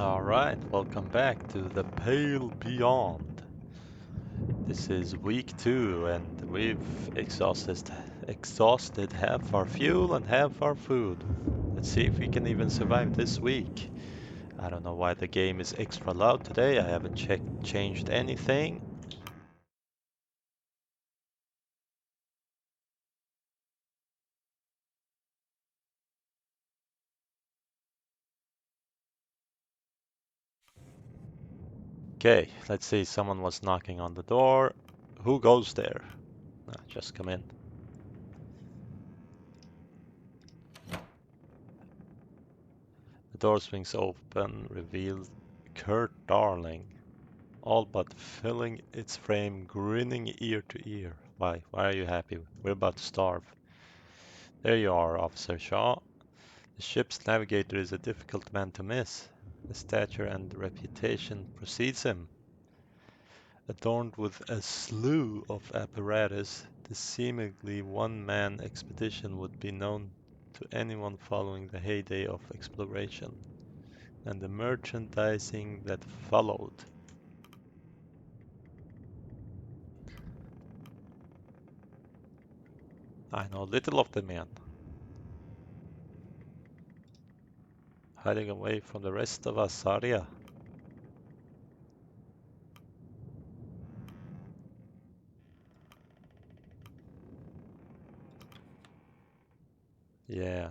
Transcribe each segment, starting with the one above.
Alright, welcome back to the Pale Beyond. This is week 2 and we've exhausted half our fuel and half our food. Let's see if we can even survive this week. I don't know why the game is extra loud today. I haven't changed anything. Okay, let's see. Someone was knocking on the door. Who goes there? Just come in. The door swings open, reveals Kurt Darling, all but filling its frame, grinning ear to ear. Why? Why are you happy? We're about to starve. There you are, Officer Shaw. The ship's navigator is a difficult man to miss. The stature and reputation precedes him. Adorned with a slew of apparatus, the seemingly one-man expedition would be known to anyone following the heyday of exploration and the merchandising that followed. I know little of the man, hiding away from the rest of us, Arya. Yeah,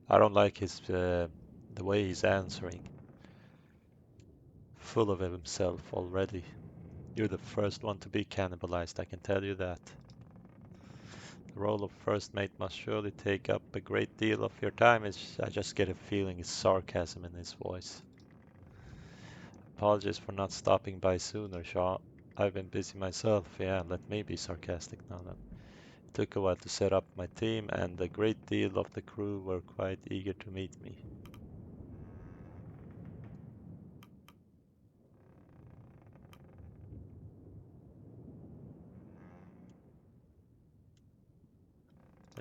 I don't like the way he's answering. Full of himself already. You're the first one to be cannibalized, I can tell you that. The role of first mate must surely take up a great deal of your time. I just get a feeling it's sarcasm in his voice. Apologies for not stopping by sooner, Shaw. I've been busy myself. Yeah, let me be sarcastic now then. It took a while to set up my team, and a great deal of the crew were quite eager to meet me.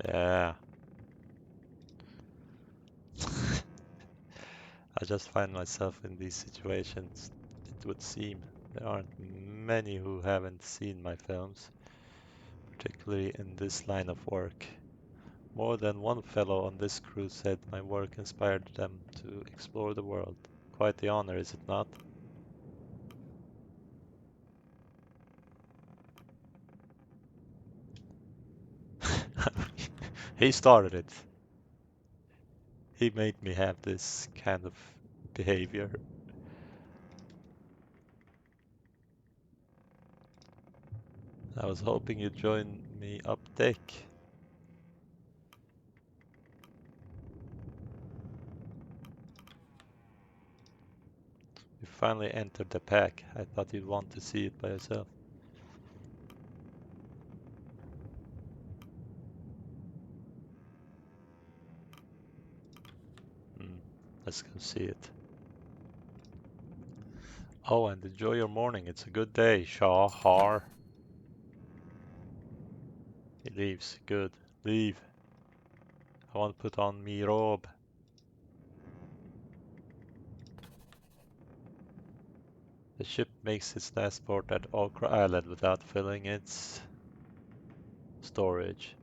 Yeah. I just find myself in these situations, it would seem. There aren't many who haven't seen my films, particularly in this line of work. More than one fellow on this crew said my work inspired them to explore the world. Quite the honor, is it not? He started it. He made me have this kind of behavior. I was hoping you'd join me up deck. You finally entered the pack. I thought you'd want to see it by yourself. Hmm, let's go see it. Oh, and enjoy your morning. It's a good day, Shaw Har. He leaves. Good. Leave. I want to put on me robe. The ship makes its last port at Okra Island without filling its storage.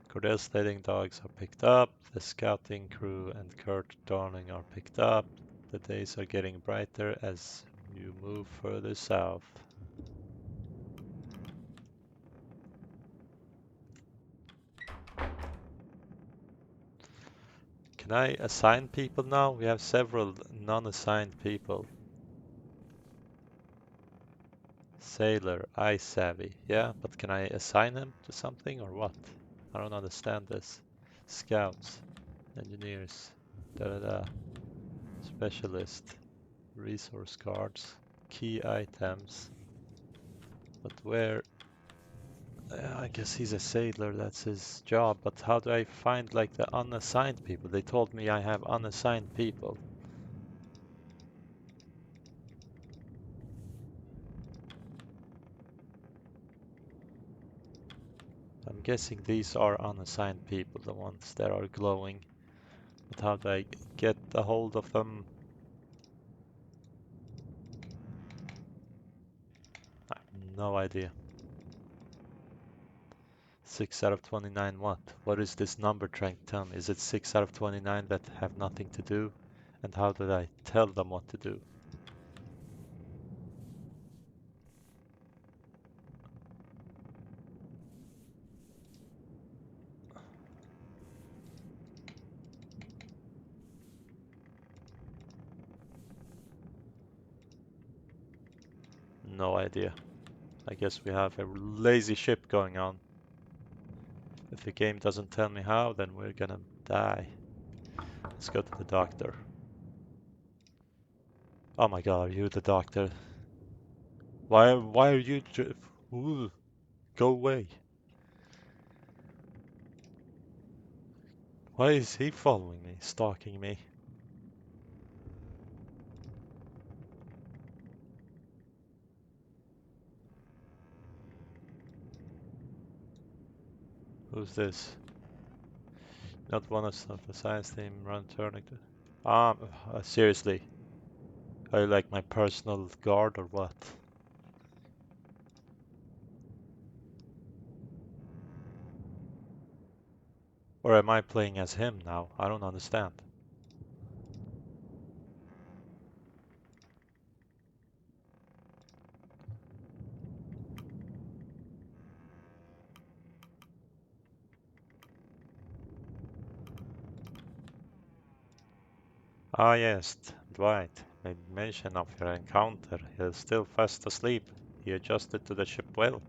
Cordell's sledding dogs are picked up. The scouting crew and Kurt Darling are picked up. The days are getting brighter as you move further south. Can I assign people now? We have several non-assigned people. Sailor, eye savvy. Yeah, but can I assign him to something or what? I don't understand this. Scouts, engineers, da da da. Specialist, resource cards, key items. But where? I guess he's a sailor, that's his job. But how do I find like the unassigned people? They told me I have unassigned people. I'm guessing these are unassigned people, the ones that are glowing. But how do I get a hold of them? No idea. 6 out of 29 what? What is this number trying to tell me? Is it 6 out of 29 that have nothing to do? And how did I tell them what to do? No idea. I guess we have a lazy ship going on. If the game doesn't tell me how, then we're gonna die. Let's go to the doctor. Oh my god, are you the doctor? Why are you Ooh, go away. Why is he following me, stalking me? Who's this? Not one of the science team run turning to. Seriously. Are you like my personal guard or what? Or am I playing as him now? I don't understand. Ah yes, Dwight made mention of your encounter. He's still fast asleep. He adjusted to the ship well.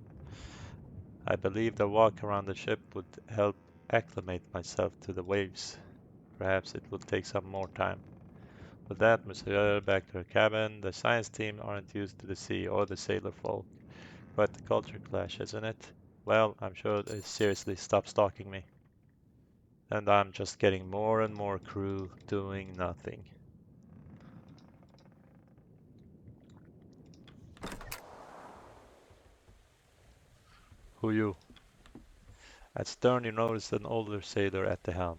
I believe the walk around the ship would help acclimate myself to the waves. Perhaps it will take some more time. With that, Monsieur, back to your cabin. The science team aren't used to the sea or the sailor folk. Quite the culture clash, isn't it? Well, I'm sure they seriously stop stalking me. And I'm just getting more and more crew doing nothing. Who you? At stern, you notice an older sailor at the helm.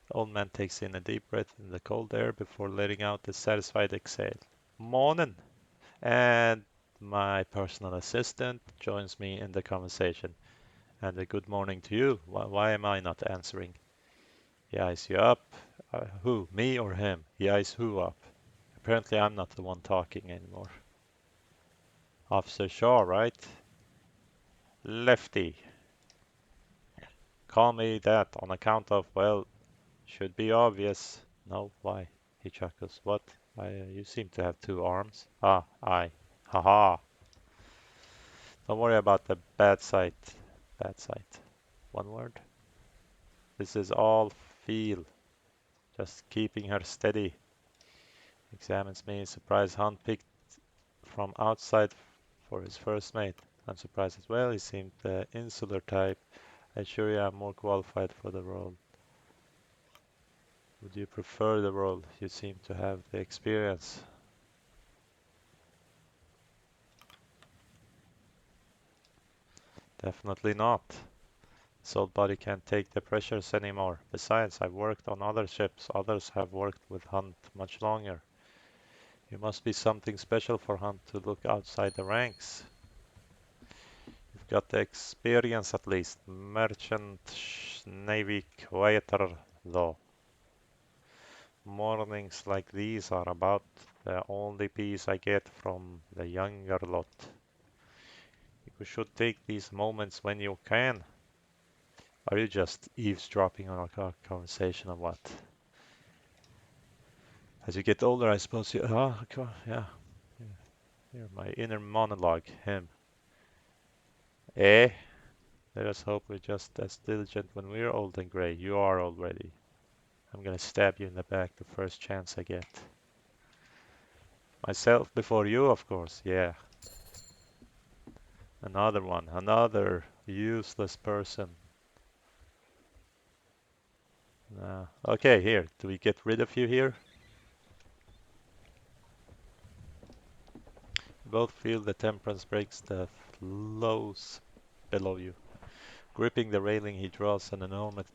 The old man takes in a deep breath in the cold air before letting out a satisfied exhale. Morning! And my personal assistant joins me in the conversation. And a good morning to you. Why am I not answering? He eyes you up. Who? Me or him? He eyes who up? Apparently I'm not the one talking anymore. Officer Shaw, right? Lefty. Call me that on account of, well, should be obvious. No, why? He chuckles. What? You seem to have two arms. Ah, I. Haha. Don't worry about the bad sight. Bad sight. One word. This is all feel. Just keeping her steady. Examines me. Surprise handpicked from outside for his first mate. I'm surprised as well. He seemed the insular type. I assure you I'm more qualified for the role. Would you prefer the role? You seem to have the experience. Definitely not. This old body can't take the pressures anymore. Besides, I've worked on other ships. Others have worked with Hunt much longer. You must be something special for Hunt to look outside the ranks. You've got the experience at least. Merchant Navy quieter though. Mornings like these are about the only peace I get from the younger lot. You should take these moments when you can. Are you just eavesdropping on our conversation or what? As you get older, I suppose you. Oh, yeah. You're my inner monologue, him. Eh? Let us hope we're just as diligent when we're old and grey. You are already. I'm gonna stab you in the back the first chance I get. Myself before you, of course, yeah. Another one, another useless person. Okay, here. Do we get rid of you here? You both feel the temperance breaks the flows below you. Gripping the railing, he draws an enormous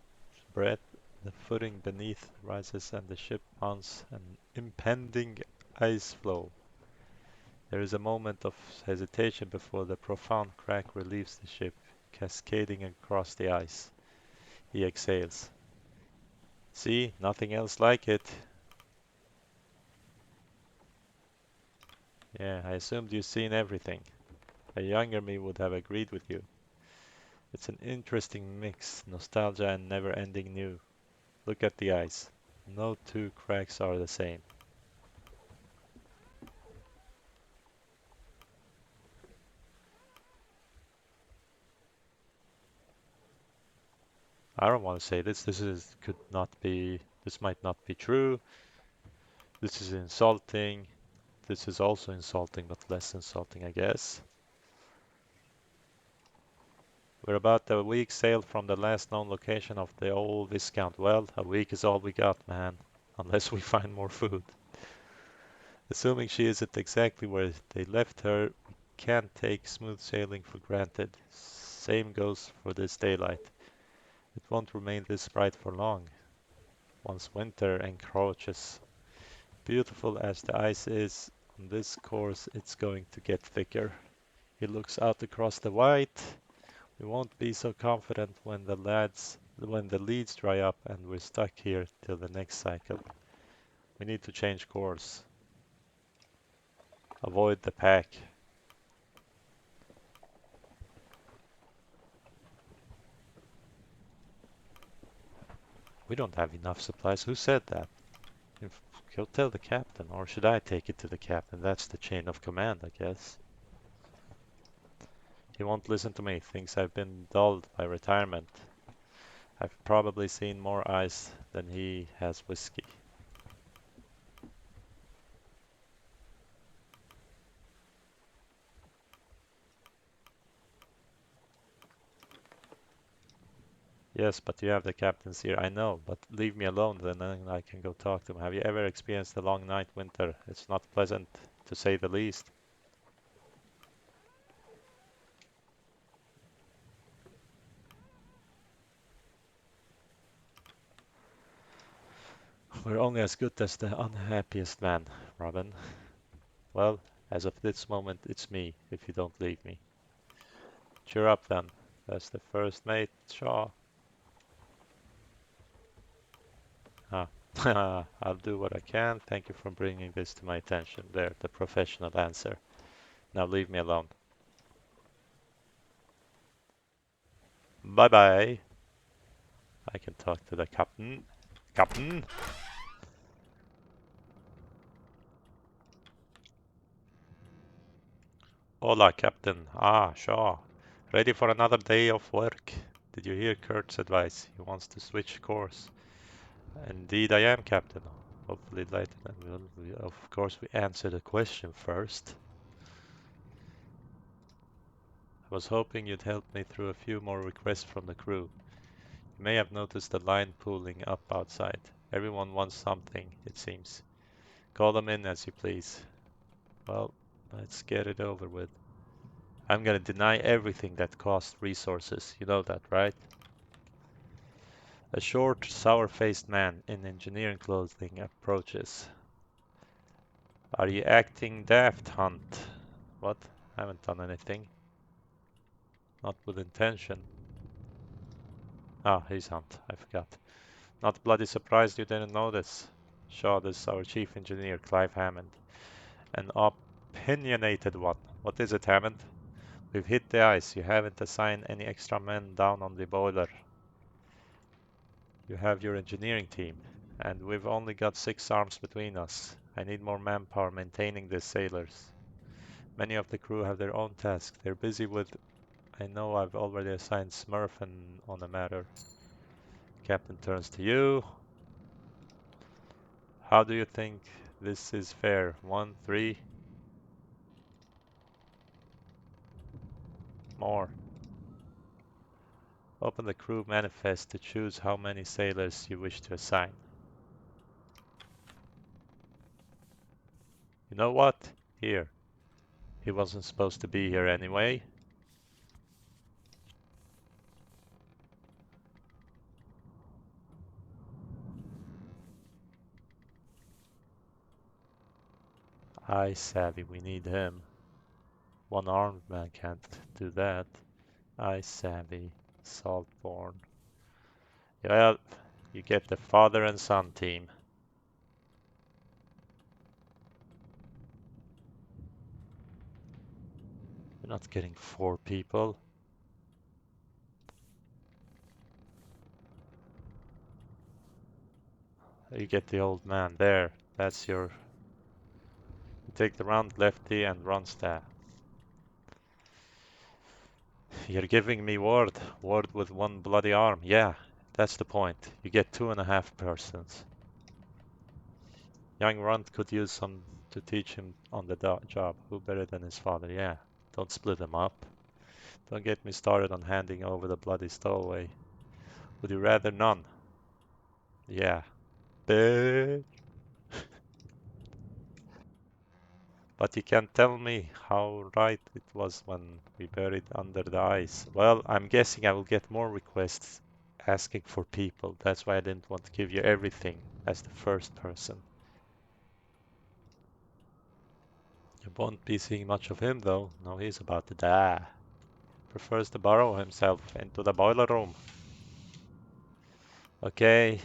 breath. The footing beneath rises and the ship mounts an impending ice flow. There is a moment of hesitation before the profound crack relieves the ship, cascading across the ice. He exhales. See, nothing else like it. Yeah, I assumed you've seen everything. A younger me would have agreed with you. It's an interesting mix, nostalgia and never-ending new. Look at the ice. No two cracks are the same. I don't want to say this. This might not be true. This is insulting. This is also insulting, but less insulting, I guess. We're about a week sail from the last known location of the old Viscount. Well, a week is all we got, man. Unless we find more food. Assuming she isn't exactly where they left her, we can't take smooth sailing for granted. Same goes for this daylight. It won't remain this bright for long, once winter encroaches. Beautiful as the ice is, on this course it's going to get thicker. He looks out across the white. We won't be so confident when the leads dry up and we're stuck here till the next cycle. We need to change course. Avoid the pack. We don't have enough supplies. Who said that? If, go tell the captain, or should I take it to the captain? That's the chain of command, I guess. He won't listen to me. Thinks I've been dulled by retirement. I've probably seen more ice than he has whiskey. Yes, but you have the captain's ear. I know, but leave me alone, then I can go talk to him. Have you ever experienced a long night winter? It's not pleasant, to say the least. We're only as good as the unhappiest man, Robin. Well, as of this moment, it's me, if you don't leave me. Cheer up then. That's the first mate, Shaw. Ah, I'll do what I can. Thank you for bringing this to my attention. There, the professional answer. Now leave me alone. Bye bye. I can talk to the captain. Captain! Hola, Captain. Ah, Shaw. Ready for another day of work? Did you hear Kurt's advice? He wants to switch course. Indeed, I am, Captain. Hopefully, Lieutenant will. Of course, we answer the question first. I was hoping you'd help me through a few more requests from the crew. You may have noticed the line pooling up outside. Everyone wants something, it seems. Call them in as you please. Well, let's get it over with. I'm gonna deny everything that costs resources. You know that, right? A short, sour-faced man in engineering clothing approaches. Are you acting daft, Hunt? What? I haven't done anything. Not with intention. Ah, he's Hunt. I forgot. Not bloody surprised you didn't notice. Shaw, this is our chief engineer, Clive Hammond. An opinionated one. What is it, Hammond? We've hit the ice. You haven't assigned any extra men down on the boiler. You have your engineering team, and we've only got 6 arms between us. I need more manpower maintaining the sailors. Many of the crew have their own tasks. They're busy with... I know I've already assigned Smurfin on the matter. Captain turns to you. How do you think this is fair? 1, 3? More. Open the crew manifest to choose how many sailors you wish to assign. You know what? Here. He wasn't supposed to be here anyway. Hi, Savvy, we need him. One armed man can't do that. Hi, Savvy, Saltborn. Well, you get the father and son team. You're not getting 4 people. You get the old man there. That's your... You take the round lefty and run staff. You're giving me word. Word with one bloody arm. Yeah, that's the point. You get 2.5 persons. Young Runt could use some to teach him on the job. Who better than his father? Yeah, don't split him up. Don't get me started on handing over the bloody stowaway. Would you rather none? Yeah. Bitch. But you can tell me how right it was when we buried under the ice. Well, I'm guessing I will get more requests asking for people. That's why I didn't want to give you everything as the first person. You won't be seeing much of him though. No, he's about to die. Prefers to burrow himself into the boiler room. Okay,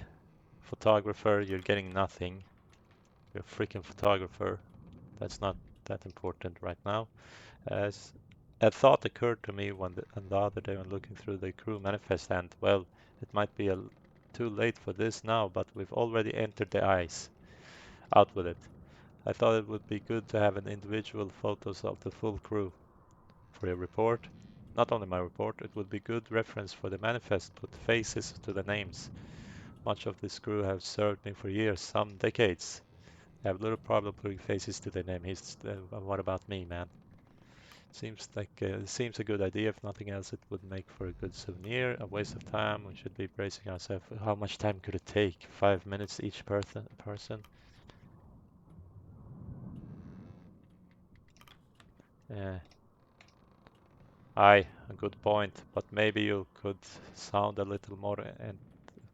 photographer, you're getting nothing. You're a freaking photographer. That's not that important right now. As a thought occurred to me the other day when looking through the crew manifest, and well, it might be too late for this now, but we've already entered the ice. Out with it. I thought it would be good to have an individual photos of the full crew for your report. Not only my report, it would be good reference for the manifest, put faces to the names. Much of this crew have served me for years, some decades. I have little problem putting faces to their name. What about me, man? Seems a good idea. If nothing else, it would make for a good souvenir. A waste of time. We should be bracing ourselves. How much time could it take? 5 minutes each person? Yeah. Aye, a good point. But maybe you could sound a little more and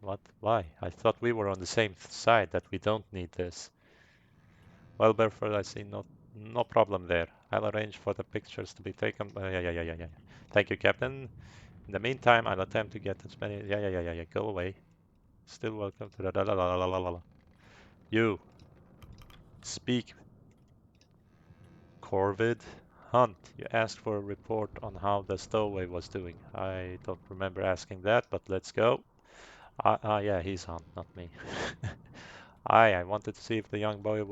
what? Why? I thought we were on the same side that we don't need this. Well, Belford, I see no problem there. I'll arrange for the pictures to be taken. Yeah. Thank you, Captain. In the meantime, I'll attempt to get as many. Yeah. Go away. Still welcome to the la la la la la la la. You speak, Corvid. Hunt, you asked for a report on how the stowaway was doing. I don't remember asking that, but let's go. Yeah, he's Hunt, not me. I wanted to see if the young boy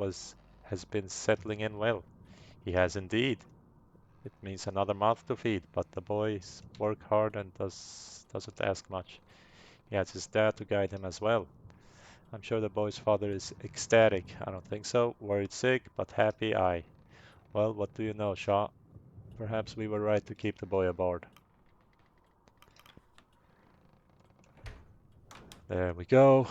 has been settling in well. He has indeed. It means another mouth to feed, but the boys work hard and doesn't ask much. He has his dad to guide him as well. I'm sure the boy's father is ecstatic. I don't think so. Worried sick, but happy I. Well, what do you know, Shaw? Perhaps we were right to keep the boy aboard. There we go.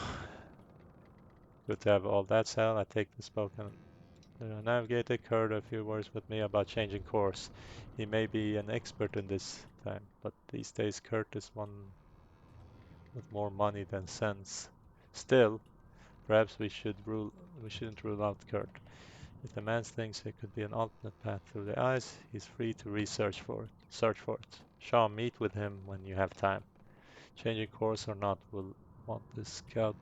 Good to have all that said. I take the spoken navigator heard a few words with me about changing course. He may be an expert in this time, but these days Kurt is one with more money than sense. Still, perhaps we shouldn't rule out Kurt. If the man thinks there could be an alternate path through the ice, he's free to research for it. Search for it. Shaw, meet with him when you have time. Changing course or not, we'll want his scout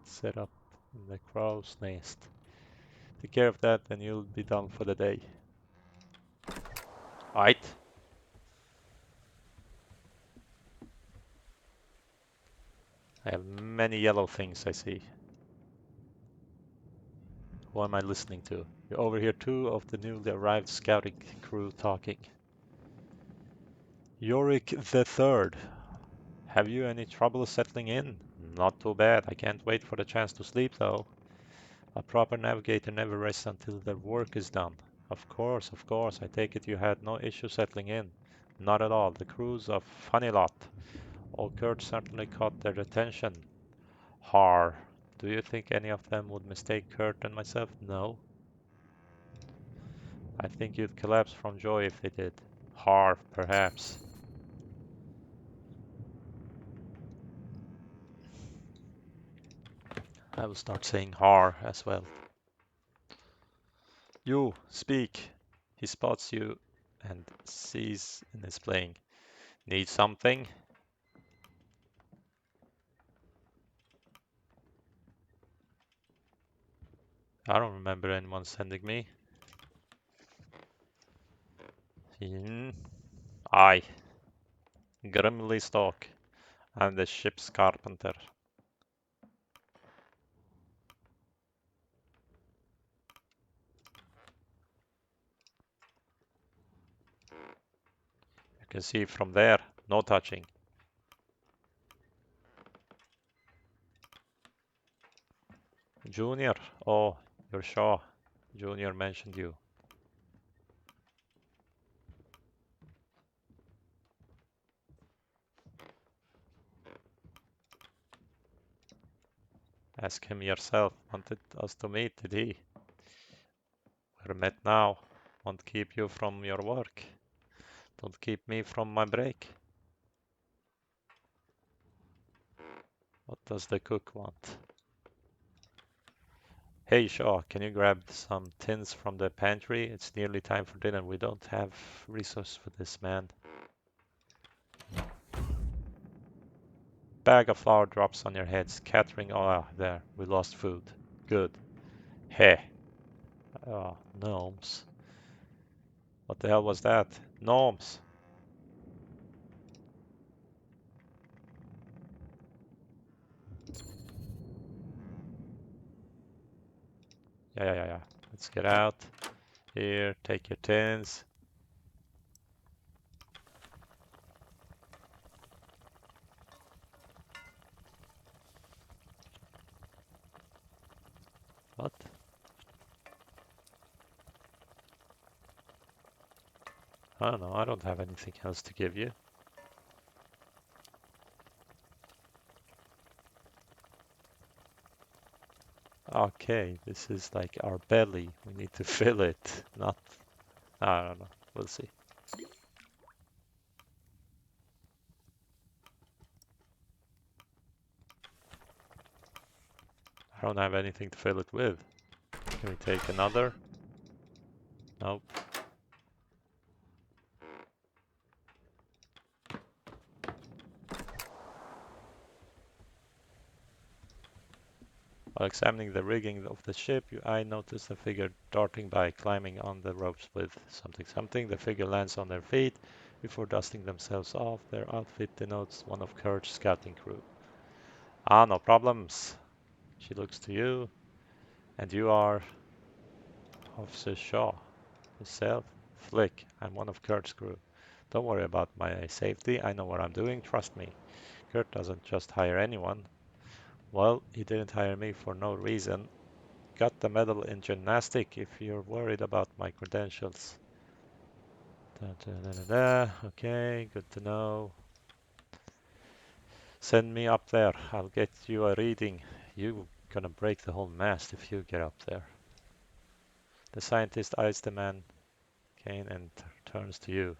set up in the crow's nest. Take care of that, and you'll be done for the day. Aight. I have many yellow things I see. Who am I listening to? You overhear 2 of the newly arrived scouting crew talking. Yorick the Third. Have you any trouble settling in? Not too bad. I can't wait for the chance to sleep though. A proper navigator never rests until their work is done. Of course. I take it you had no issue settling in. Not at all. The crew's a funny lot. Old Kurt certainly caught their attention. Har. Do you think any of them would mistake Kurt and myself? No. I think you'd collapse from joy if they did. Har, perhaps. I will start saying har as well. You, speak. He spots you and sees and is playing. Need something? I don't remember anyone sending me. Hmm. I, Grimly Stalk. I'm the ship's carpenter. You can see from there, no touching. Junior, oh, you're Shaw. Junior mentioned you. Ask him yourself. Wanted us to meet, did he? We're met now. Won't keep you from your work. Don't keep me from my break. What does the cook want? Hey Shaw, can you grab some tins from the pantry? It's nearly time for dinner. We don't have resources for this, man. Bag of flour drops on your head, scattering. Oh, there. We lost food. Good. Hey. Oh, gnomes. What the hell was that? Gnomes. Yeah. Let's get out. Here, take your tins. What? I don't know. I don't have anything else to give you. Okay, this is like our belly. We need to fill it. Not. I don't know. We'll see. I don't have anything to fill it with. Can we take another? Nope. While examining the rigging of the ship, I noticed a figure darting by, climbing on the ropes with something. The figure lands on their feet before dusting themselves off. Their outfit denotes one of Kurt's scouting crew. Ah, no problems. She looks to you, and you are Officer Shaw. Yourself? Flick. I'm one of Kurt's crew. Don't worry about my safety. I know what I'm doing. Trust me. Kurt doesn't just hire anyone. Well, he didn't hire me for no reason. Got the medal in gymnastic if you're worried about my credentials. Okay, good to know. Send me up there. I'll get you a reading. You gonna break the whole mast if you get up there. The scientist eyes the man Kane and turns to you.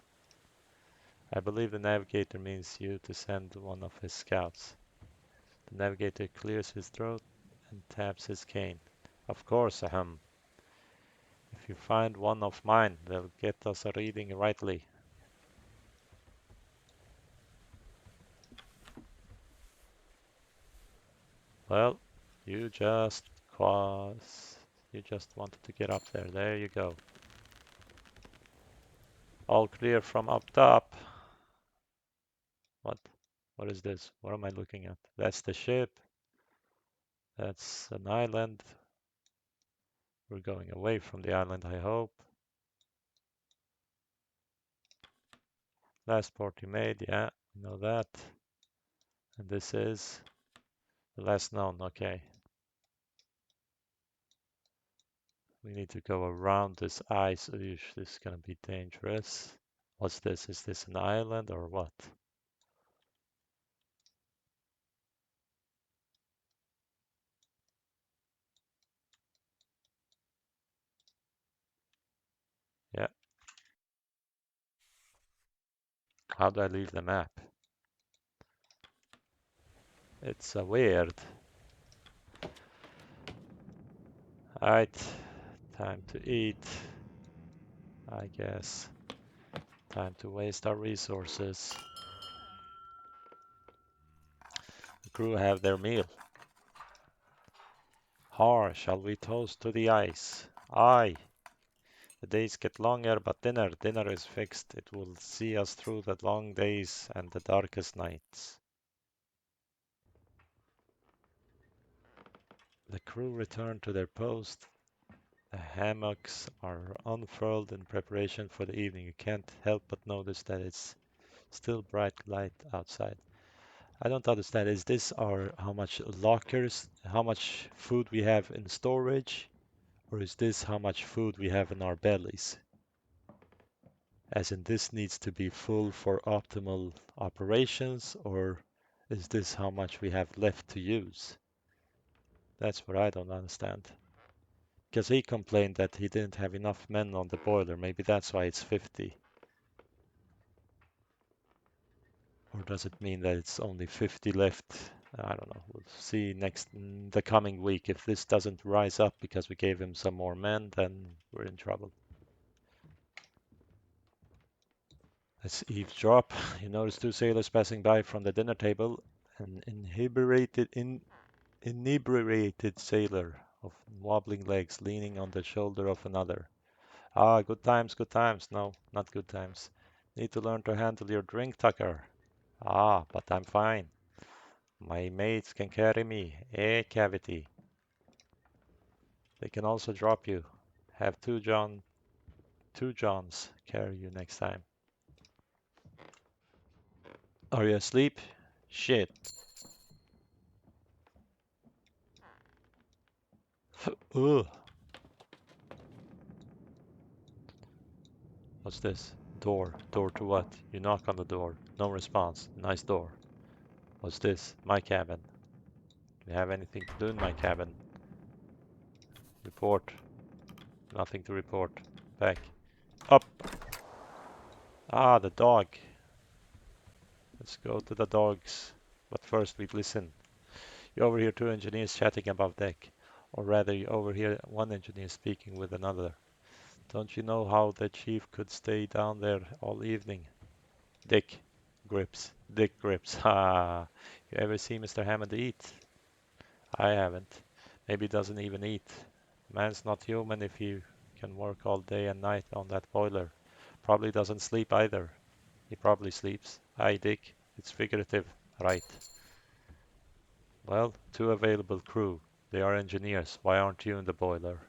I believe the navigator means you to send one of his scouts. The navigator clears his throat and taps his cane. Of course, ahem. If you find one of mine, they'll get us a reading rightly. Well, you just you just wanted to get up there. There you go. All clear from up top. What? What is this? What am I looking at? That's the ship. That's an island. We're going away from the island, I hope. Last port you made, yeah, I know that. And this is the last known, okay. We need to go around this ice. This is gonna be dangerous. What's this? Is this an island or what? Yeah. How do I leave the map? It's weird. Alright. Time to eat, I guess. Time to waste our resources. The crew have their meal. Har, shall we toast to the ice? Aye. The days get longer, but dinner is fixed. It will see us through the long days and the darkest nights. The crew return to their post. The hammocks are unfurled in preparation for the evening. You can't help but notice that it's still bright light outside. I don't understand. Is this our how much lockers, how much food we have in storage, or is this how much food we have in our bellies? As in this needs to be full for optimal operations, or is this how much we have left to use? That's what I don't understand. Because he complained that he didn't have enough men on the boiler. Maybe that's why it's 50. Or does it mean that it's only 50 left? I don't know. We'll see next the coming week. If this doesn't rise up because we gave him some more men, then we're in trouble. Let's eavesdrop. You notice two sailors passing by from the dinner table. An inebriated sailor of wobbling legs leaning on the shoulder of another. Ah, good times, good times. No, not good times. Need to learn to handle your drink, Tucker. Ah, but I'm fine. My mates can carry me. Cavity. They can also drop you. Have two Johns carry you next time. Are you asleep? Shit. Ugh. What's this? Door. Door to what? You knock on the door. No response. Nice door. What's this? My cabin. Do you have anything to do in my cabin? Report. Nothing to report. Back. Up. Ah, the dog. Let's go to the dogs. But first we listen. You overhear two engineers chatting above deck. Or rather, you overhear one engineer speaking with another. Don't you know how the chief could stay down there all evening? Dick grips. Dick grips. Ha! You ever see Mr. Hammond eat? I haven't. Maybe he doesn't even eat. Man's not human if he can work all day and night on that boiler. Probably doesn't sleep either. He probably sleeps. Aye, Dick. It's figurative. Right. Well, two available crew. They are engineers. Why aren't you in the boiler?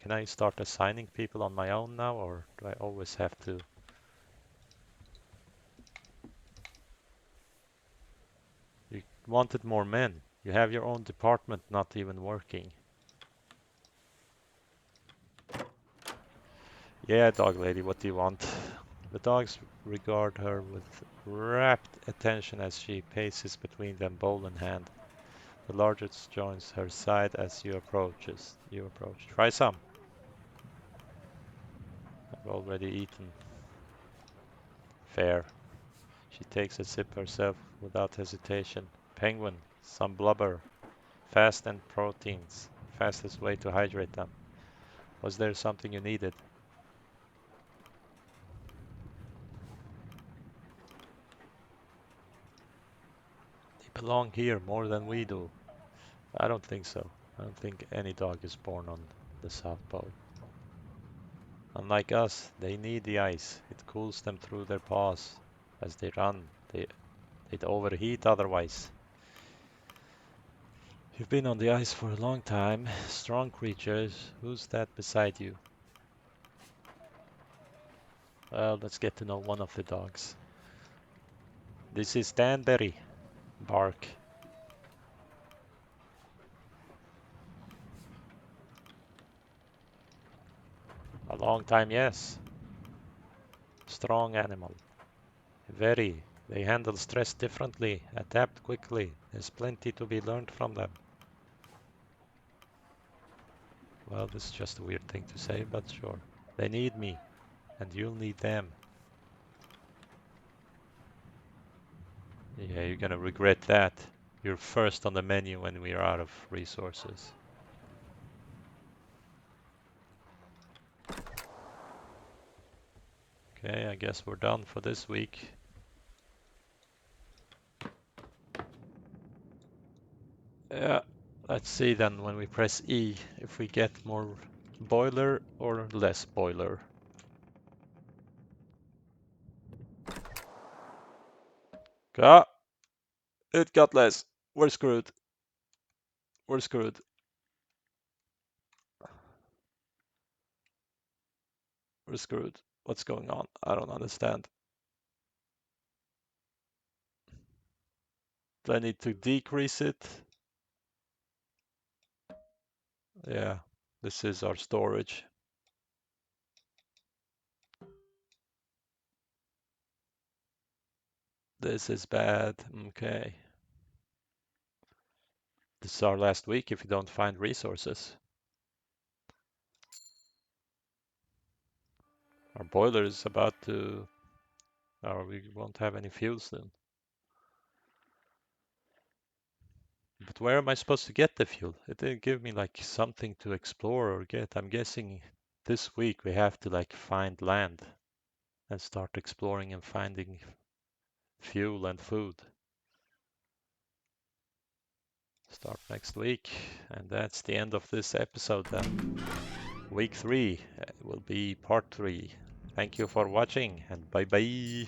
Can I start assigning people on my own now, or do I always have to? You wanted more men. You have your own department not even working. Yeah, dog lady, what do you want? The dogs regard her with rapt attention as she paces between them, bowl in hand. The largest joins her side as you approach. Try some. I've already eaten. Fair. She takes a sip herself without hesitation. Penguin, some blubber, fast and proteins. Fastest way to hydrate them. Was there something you needed? They belong here more than we do. I don't think so. I don't think any dog is born on the South Pole. Unlike us, they need the ice. It cools them through their paws as they run. They'd overheat otherwise. You've been on the ice for a long time. Strong creatures. Who's that beside you? Well, let's get to know one of the dogs. This is Danbury. Bark. A long time, yes. Strong animal. Very. They handle stress differently, adapt quickly. There's plenty to be learned from them. Well, this is just a weird thing to say, but sure. They need me, and you'll need them. Yeah, you're gonna regret that. You're first on the menu when we're out of resources. Okay, I guess we're done for this week. Yeah, let's see then when we press E if we get more boiler or less boiler. Ah, it got less. We're screwed. We're screwed. We're screwed. What's going on? I don't understand. Do I need to decrease it? Yeah, this is our storage. This is bad. Okay. This is our last week if we don't find resources. Our boiler is about to, or we won't have any fuel soon. But where am I supposed to get the fuel? It didn't give me like something to explore or get. I'm guessing this week we have to like find land and start exploring and finding fuel and food. Start next week. And that's the end of this episode then. Week 3 will be part 3. Thank you for watching and bye bye.